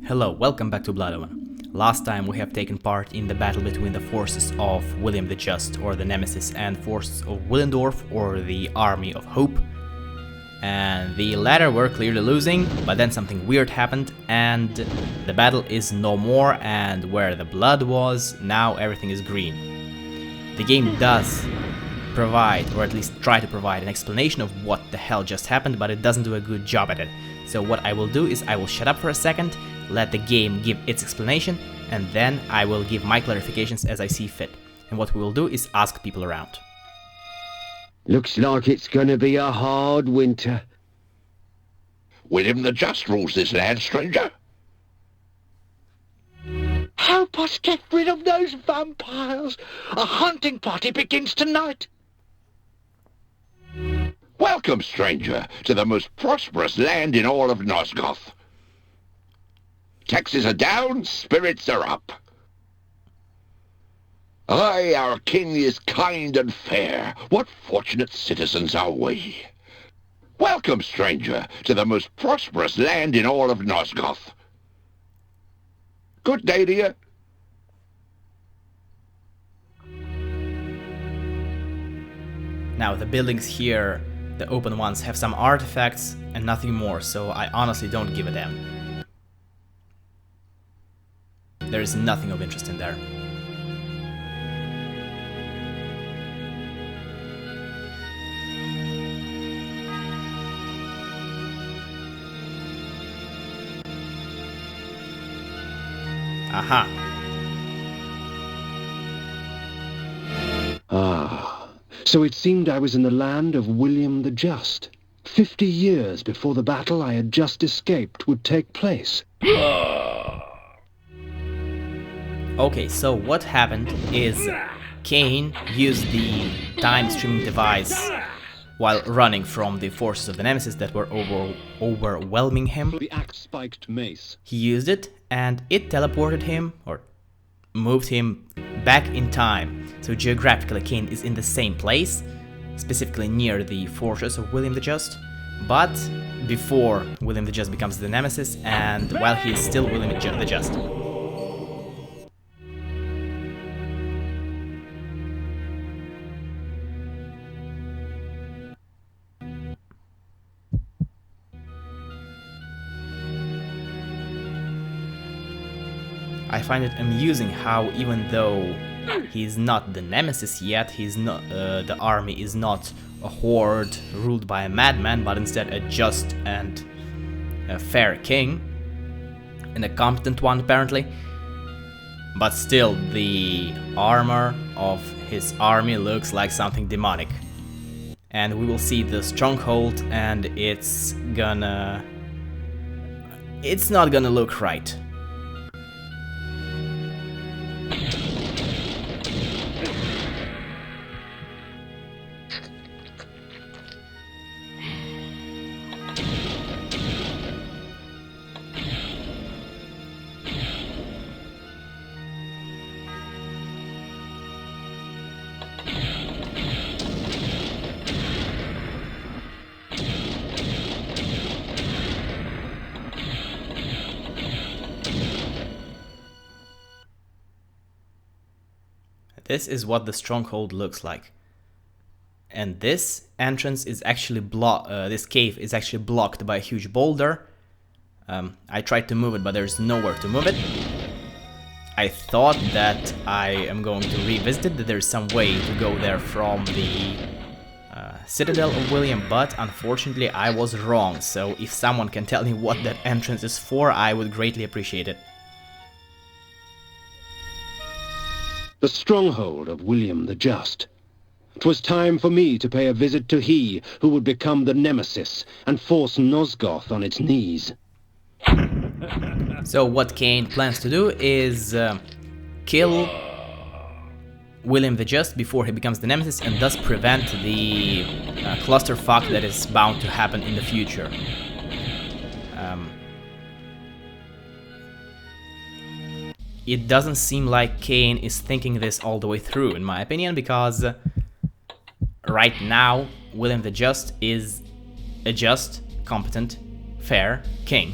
Hello, welcome back to Blood Omen. Last time we have taken part in the battle between the forces of William the Just, or the Nemesis, and forces of Willendorf, or the Army of Hope. And the latter were clearly losing, but then something weird happened, and the battle is no more, and where the blood was, now everything is green. The game does provide, or at least try to provide, an explanation of what the hell just happened, but it doesn't do a good job at it. So what I will do is I will shut up for a second, let the game give its explanation, and then I will give my clarifications as I see fit. And what we will do is ask people around. Looks like it's gonna be a hard winter. William the Just rules this land, stranger. Help us get rid of those vampires! A hunting party begins tonight! Welcome, stranger, to the most prosperous land in all of Nosgoth. Taxes are down, spirits are up. Aye, our king is kind and fair. What fortunate citizens are we. Welcome, stranger, to the most prosperous land in all of Nosgoth. Good day to you. Now the buildings here, the open ones, have some artifacts and nothing more, so I honestly don't give a damn. There is nothing of interest in there. Aha. So it seemed I was in the land of William the Just. 50 years before the battle I had just escaped would take place. Okay, so what happened is Kain used the time streaming device while running from the forces of the Nemesis that were overwhelming him. The axe-spiked mace. He used it and it teleported him, or moved him back in time. So geographically Kain is in the same place, specifically near the fortress of William the Just, but before William the Just becomes the Nemesis and while he is still William the Just. I find it amusing how, even though he's not the Nemesis yet, he's not, the army is not a horde ruled by a madman, but instead a just and a fair king, and a competent one apparently. But still, the armor of his army looks like something demonic. And we will see the stronghold, and it's not gonna look right. This is what the stronghold looks like. And this entrance is actually this cave is actually blocked by a huge boulder. I tried to move it, but there's nowhere to move it. I thought that I am going to revisit it, that there's some way to go there from the Citadel of William, but unfortunately I was wrong. So if someone can tell me what that entrance is for, I would greatly appreciate it. The stronghold of William the Just. 'Twas time for me to pay a visit to he who would become the Nemesis and force Nosgoth on its knees. So what Kain plans to do is kill William the Just before he becomes the Nemesis, and thus prevent the clusterfuck that is bound to happen in the future. It doesn't seem like Kain is thinking this all the way through, in my opinion, because right now William the Just is a just, competent, fair king.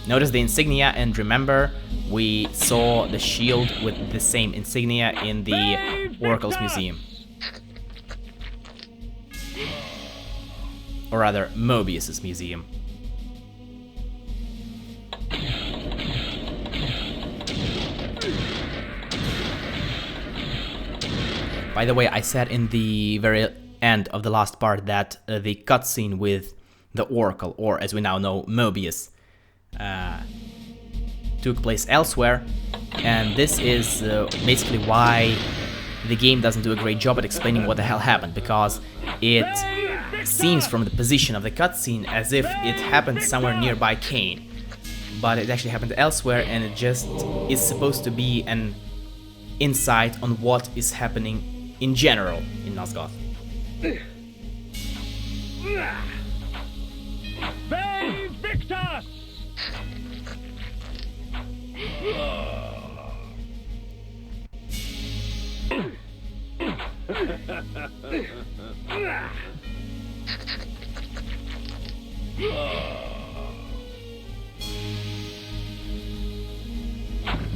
Notice the insignia, and remember, we saw the shield with the same insignia in the Oracle's museum. Or rather, Mobius's museum. By the way, I said in the very end of the last part that the cutscene with the Oracle, or as we now know, Mobius, took place elsewhere, and this is basically why the game doesn't do a great job at explaining what the hell happened, because it seems from the position of the cutscene as if it happened somewhere nearby Kain, but it actually happened elsewhere, and it just is supposed to be an insight on what is happening in general in Nosgoth. They Victus!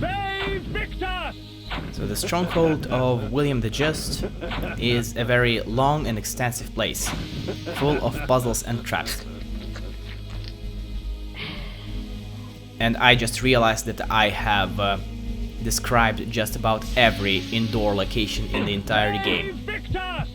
They Victus! So the stronghold of William the Just is a very long and extensive place, full of puzzles and traps. And I just realized that I have described just about every indoor location in the entire game. Victus!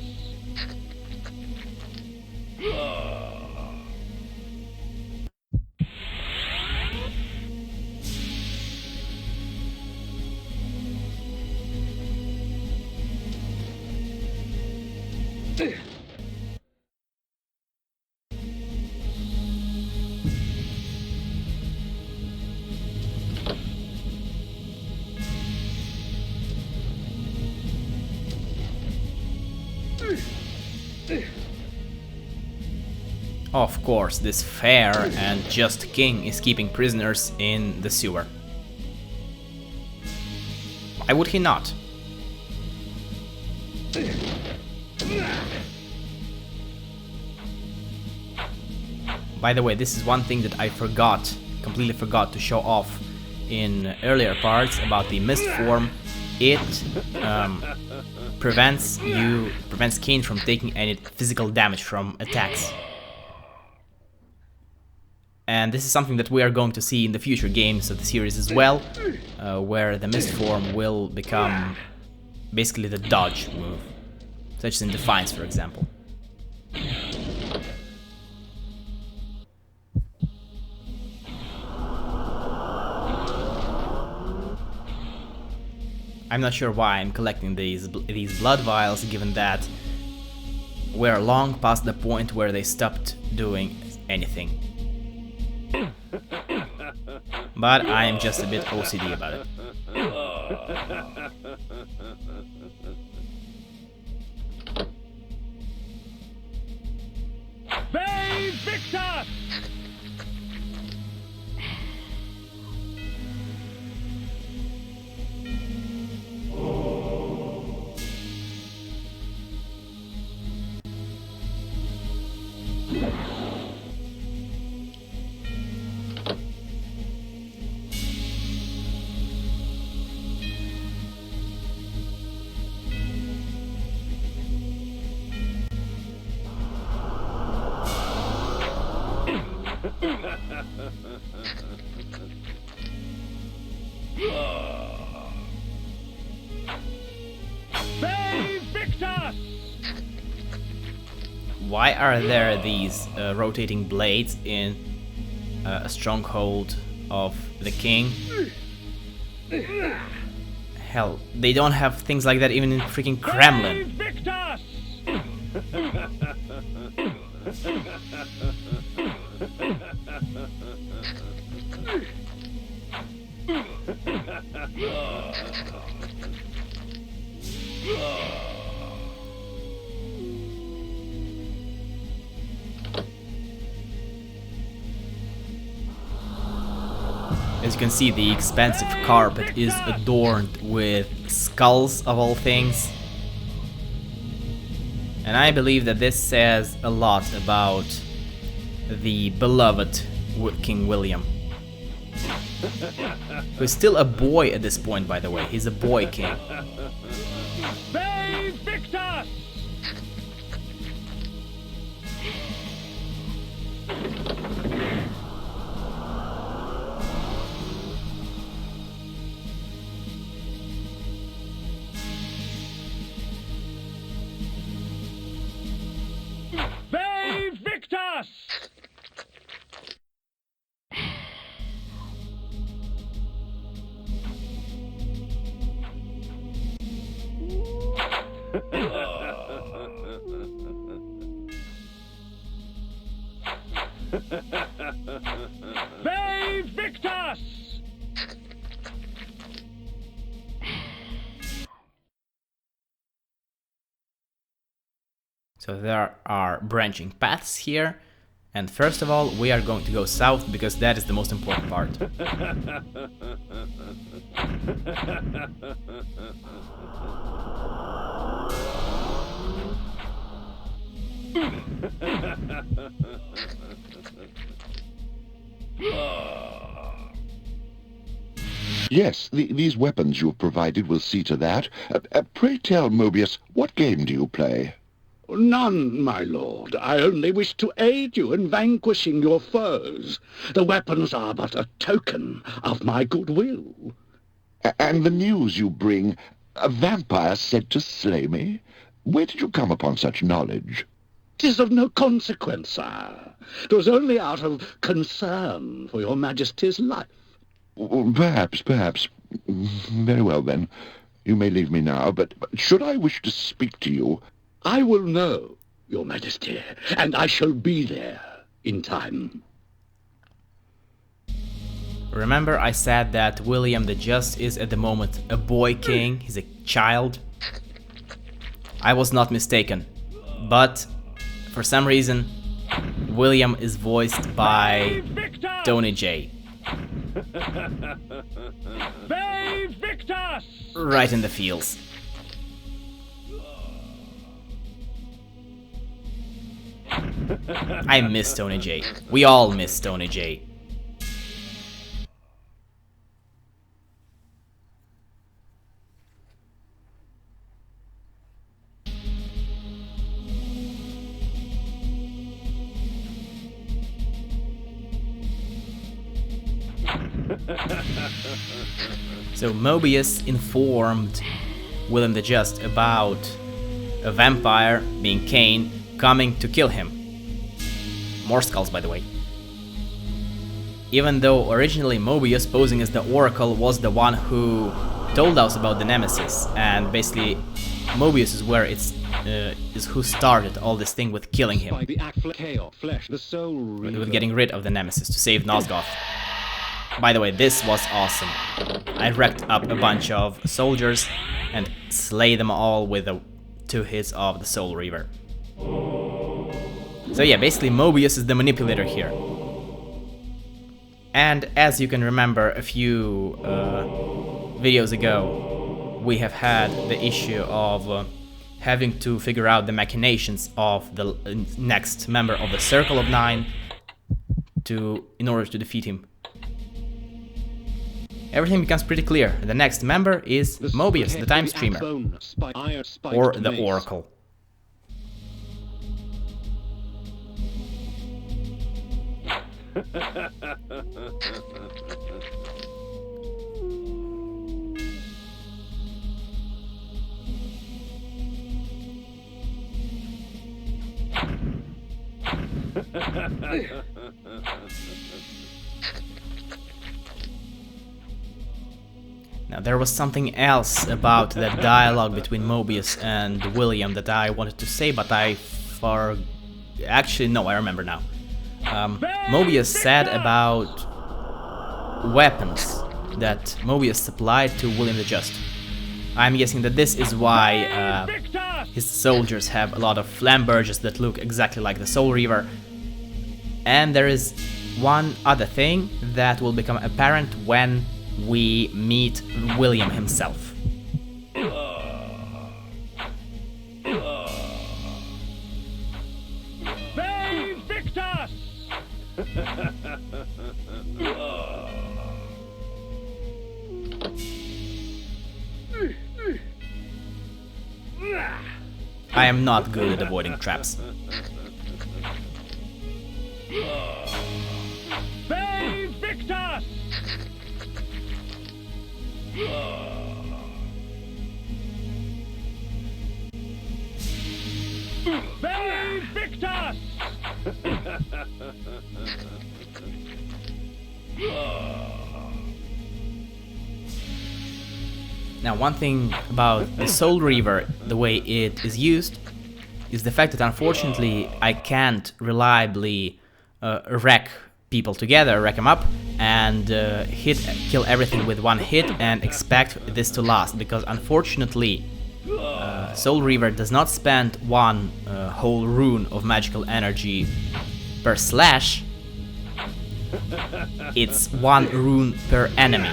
Of course, this fair and just king is keeping prisoners in the sewer. Why would he not? By the way, this is one thing that I completely forgot to show off in earlier parts about the mist form. It prevents Kain from taking any physical damage from attacks. And this is something that we are going to see in the future games of the series as well, where the mist form will become basically the dodge move, such as in Defiance, for example. I'm not sure why I'm collecting these blood vials, given that we're long past the point where they stopped doing anything. But I am just a bit OCD about it. They Victus! They Victus! Why are there these rotating blades in a stronghold of the king? Hell, they don't have things like that even in freaking Kremlin. Victus! As you can see, the expansive carpet is adorned with skulls of all things. And I believe that this says a lot about the beloved King William. Who's still a boy at this point, by the way. He's a boy king. Save Victus! Save Victus! Save Victus! So there are branching paths here. And first of all, we are going to go south because that is the most important part. Yes, these weapons you have provided will see to that. Pray tell, Mobius, what game do you play? None, my lord. I only wish to aid you in vanquishing your foes. The weapons are but a token of my goodwill. And the news you bring, a vampire sent to slay me? Where did you come upon such knowledge? 'Tis of no consequence, sire. 'Twas only out of concern for your majesty's life. Perhaps. Very well, then. You may leave me now, but should I wish to speak to you... I will know, your majesty, and I shall be there in time. Remember I said that William the Just is at the moment a boy king, he's a child? I was not mistaken, but for some reason William is voiced by Tony J. Save Victus! Right in the feels. I miss Tony J. We all miss Tony J. So Mobius informed William the Just about a vampire, being Kain, coming to kill him. More skulls, by the way. Even though originally Mobius, posing as the Oracle, was the one who told us about the Nemesis, and basically Mobius is where is who started all this thing with killing him, with getting rid of the Nemesis to save Nosgoth. By the way, this was awesome. I wrecked up a bunch of soldiers and slayed them all with the 2 hits of the Soul Reaver. So yeah, basically Mobius is the manipulator here. And as you can remember, a few videos ago, we have had the issue of having to figure out the machinations of the next member of the Circle of Nine in order to defeat him. Everything becomes pretty clear. The next member is Mobius, the Time Streamer, or the Oracle. Now there was something else about that dialogue between Mobius and William that I wanted to say, but actually no, I remember now. Mobius said about weapons that Mobius supplied to William the Just. I'm guessing that this is why his soldiers have a lot of flamberges that look exactly like the Soul Reaver. And there is one other thing that will become apparent when we meet William himself. Save Victus! I am not good at avoiding traps. Be victors! Be victors! Now, one thing about the Soul Reaver, the way it is used, is the fact that unfortunately I can't reliably wreck people together, wreck them up, and kill everything with one hit and expect this to last, because unfortunately Soul Reaver does not spend one whole rune of magical energy per slash, it's one rune per enemy.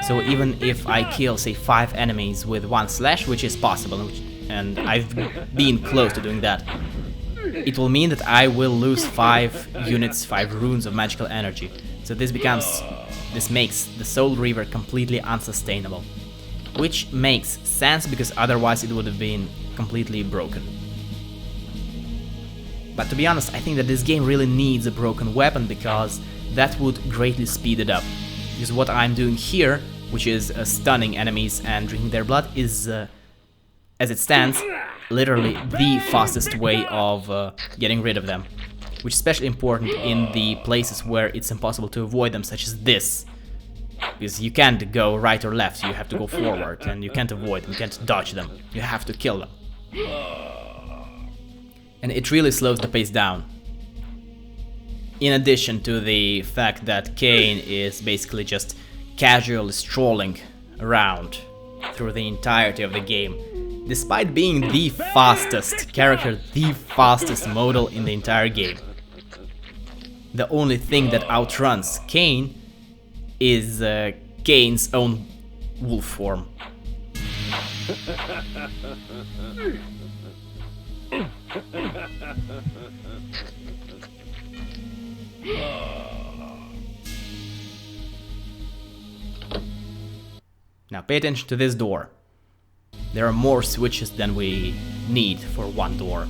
So even if I kill, say, 5 enemies with one slash, which is possible, and I've been close to doing that, it will mean that I will lose 5 units, 5 runes of magical energy. So this makes the Soul Reaver completely unsustainable. Which makes sense, because otherwise it would have been completely broken. But to be honest, I think that this game really needs a broken weapon, because that would greatly speed it up. Because what I'm doing here, which is stunning enemies and drinking their blood, is, as it stands, literally the fastest way of getting rid of them. Which is especially important in the places where it's impossible to avoid them, such as this. Because you can't go right or left, you have to go forward, and you can't avoid them, you can't dodge them, you have to kill them. And it really slows the pace down. In addition to the fact that Kain is basically just casually strolling around through the entirety of the game, despite being the fastest character, the fastest modal in the entire game. The only thing that outruns Kain is Kain's own wolf form. Now pay attention to this door. There are more switches than we need for one door.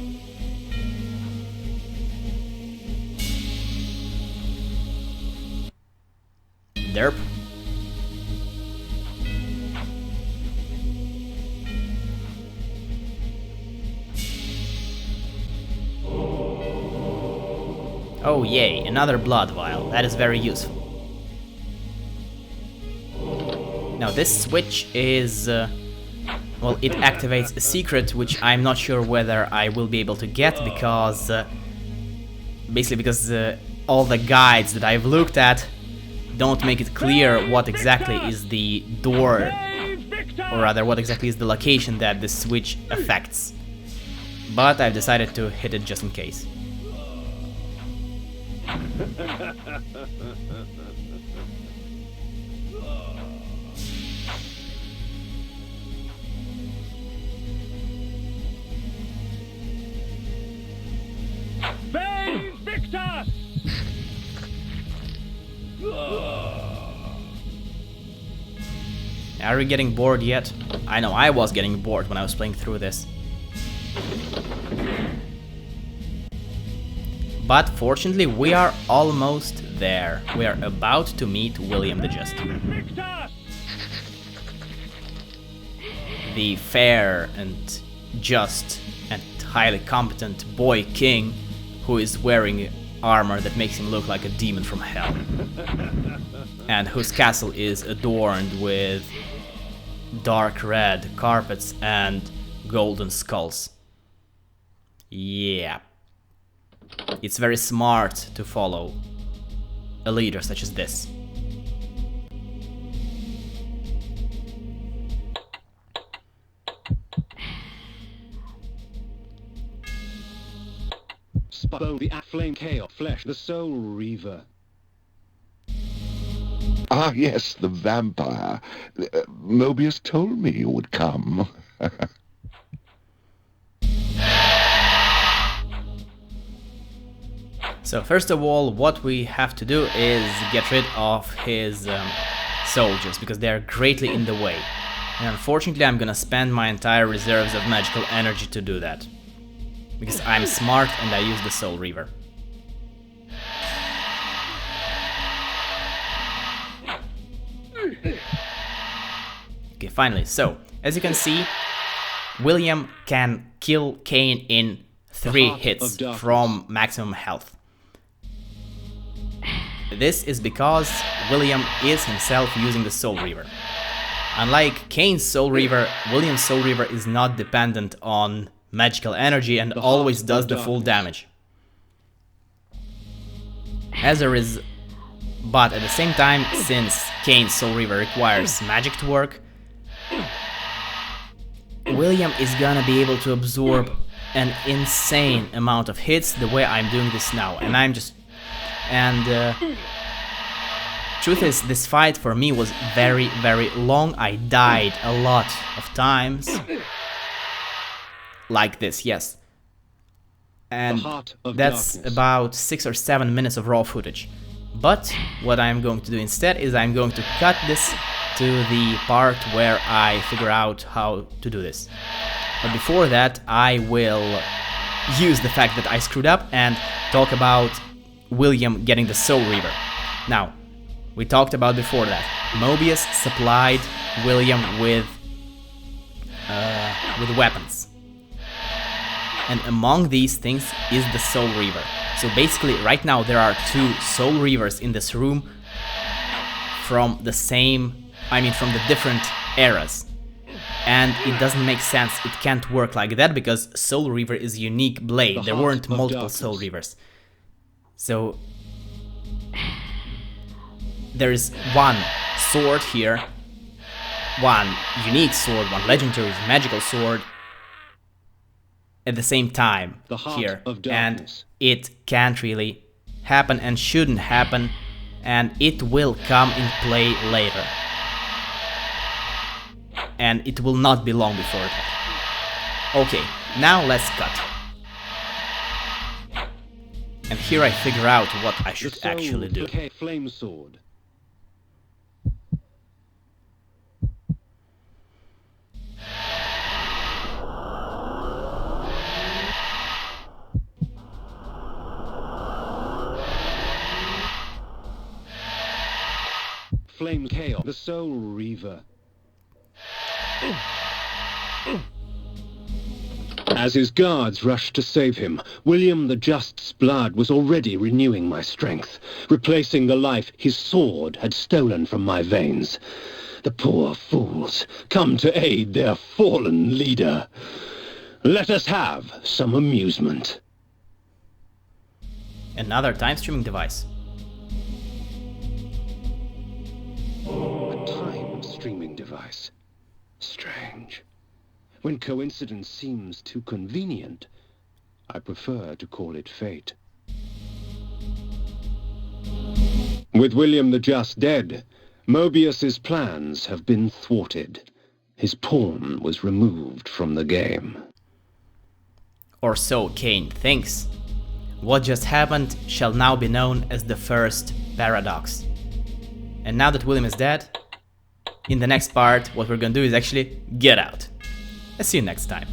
Derp. Oh yay, another blood vial. That is very useful. Now this switch is... well, it activates a secret which I'm not sure whether I will be able to get, because... basically because all the guides that I've looked at don't make it clear what exactly is the door, or rather what exactly is the location that the switch affects. But I've decided to hit it just in case. Be victors! Are we getting bored yet? I know I was getting bored when I was playing through this. But fortunately we are almost there. We are about to meet William the Just. Victors! The fair and just and highly competent boy king who is wearing armor that makes him look like a demon from hell. And whose castle is adorned with dark red carpets and golden skulls. Yeah. It's very smart to follow a leader such as this. Spone the flame chaos flesh, the Soul Reaver. Ah, yes, the vampire. Mobius told me you would come. So first of all, what we have to do is get rid of his soldiers, because they are greatly in the way. And unfortunately, I'm gonna spend my entire reserves of magical energy to do that. Because I'm smart and I use the Soul Reaver. Okay, finally. So, as you can see, William can kill Kain in 3 hits from maximum health. This is because William is himself using the Soul Reaver. Unlike Kain's Soul Reaver, William's Soul Reaver is not dependent on magical energy and always does the full damage. But at the same time, since Kain's Soul Reaver requires magic to work, William is gonna be able to absorb an insane amount of hits the way I'm doing this now, truth is, this fight for me was very, very long. I died a lot of times. Like this, yes. And that's about 6 or 7 minutes of raw footage. But what I'm going to do instead is I'm going to cut this to the part where I figure out how to do this. But before that, I will use the fact that I screwed up and talk about William getting the Soul Reaver. Now, we talked about before that. Mobius supplied William with weapons. And among these things is the Soul Reaver. So basically, right now there are 2 Soul Reavers in this room from the different eras. And it doesn't make sense, it can't work like that because Soul Reaver is a unique blade. There weren't multiple Soul Reavers. So there is one sword here, one unique sword, one legendary magical sword at the same time here, and it can't really happen and shouldn't happen, and it will come in play later. And it will not be long before it happens. Okay, now let's cut. And here I figure out what I should actually do. Flame sword. Flame Chaos, the Soul Reaver. As his guards rushed to save him, William the Just's blood was already renewing my strength, replacing the life his sword had stolen from my veins. The poor fools, come to aid their fallen leader. Let us have some amusement. Another time streaming device. A time streaming device. Strange. When coincidence seems too convenient, I prefer to call it fate. With William the Just dead, Mobius's plans have been thwarted. His pawn was removed from the game. Or so Kain thinks. What just happened shall now be known as the first paradox. And now that William is dead, in the next part, what we're gonna do is actually get out. I'll see you next time.